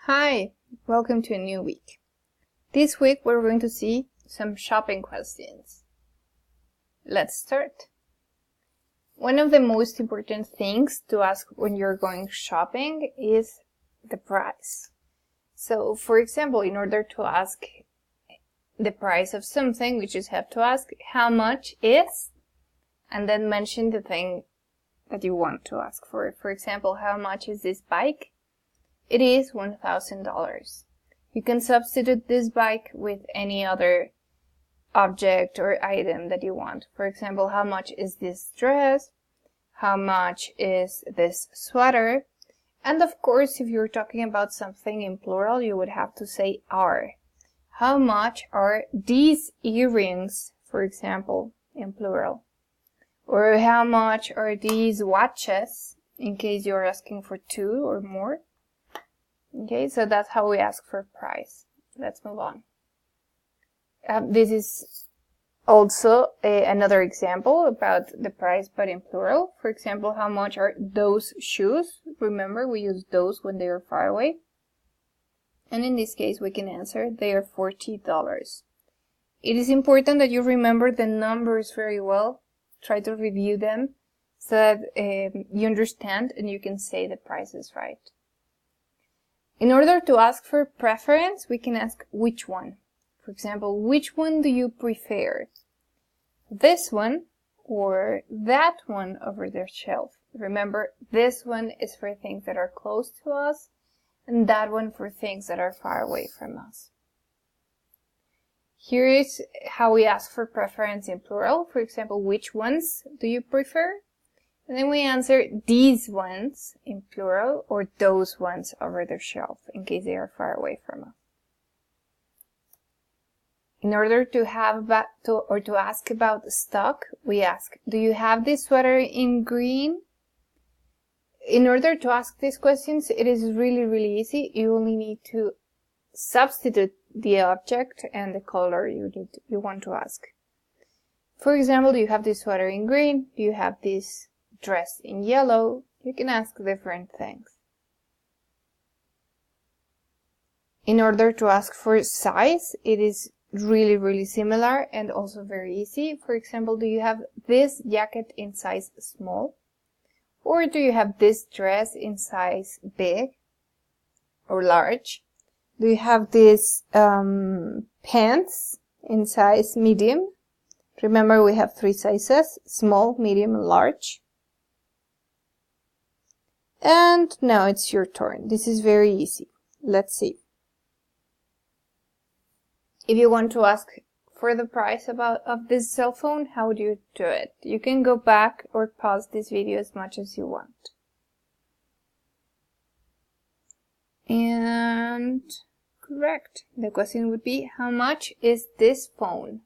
Hi, welcome to a new week. This week we're going to see some shopping questions. Let's start. One of the most important things to ask when you're going shopping is the price. So, for example, in order to ask the price of something, we just have to ask how much is, and then mention the thing that you want to ask for. For example, how much is this bike? It is $1,000. You can substitute this bike with any other object or item that you want. For example, how much is this dress? How much is this sweater? And of course, if you're talking about something in plural, you would have to say are. How much are these earrings, for example, in plural? Or how much are these watches, in case you're asking for two or more? Okay, so that's how we ask for price. Let's move on. This is also another example about the price, but in plural. For example, how much are those shoes? Remember, we use those when they are far away. And in this case, we can answer they are $40. It is important that you remember the numbers very well. Try to review them so that you understand and you can say the prices right. In order to ask for preference, we can ask which one. For example, which one do you prefer? This one or that one over the shelf? Remember, this one is for things that are close to us, and that one for things that are far away from us. Here is how we ask for preference in plural. For example, which ones do you prefer? And then we answer these ones in plural or those ones over the shelf in case they are far away from us. In order to ask about the stock, we ask, do you have this sweater in green? In order to ask these questions, it is really easy. You only need to substitute the object and the color you want to ask. For example, do you have this sweater in green? Do you have this dress in yellow? You can ask different things. In order to ask for size, it is really similar and also very easy. For example, do you have this jacket in size small? Or do you have this dress in size big or large? Do you have these pants in size medium? Remember, we have three sizes: small, medium, and large. And now it's your turn. This is very easy. Let's see. If you want to ask for the price of this cell phone, how would you do it? You can go back or pause this video as much as you want. And correct. The question would be, how much is this phone?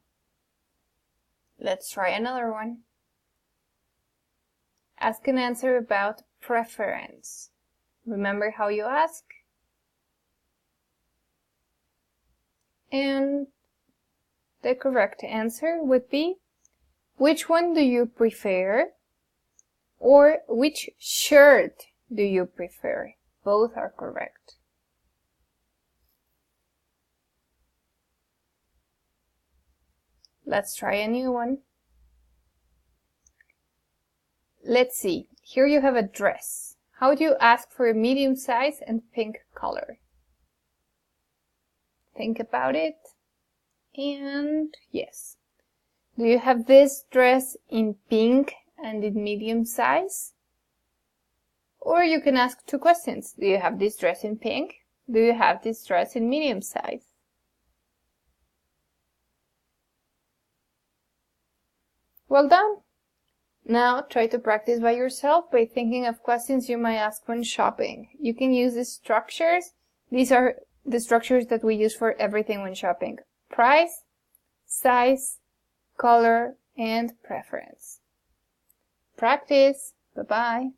Let's try another one. Ask and answer about preference. Remember how you ask? And the correct answer would be, which one do you prefer? Or which shirt do you prefer? Both are correct. Let's try a new one. Let's see. Here you have a dress. How do you ask for a medium size and pink color? Think about it. And yes. Do you have this dress in pink and in medium size? Or you can ask two questions. Do you have this dress in pink? Do you have this dress in medium size? Well done! Now try to practice by yourself by thinking of questions you might ask when shopping. You can use the structures. These are the structures that we use for everything when shopping: price, size, color, and preference. Practice. Bye-bye.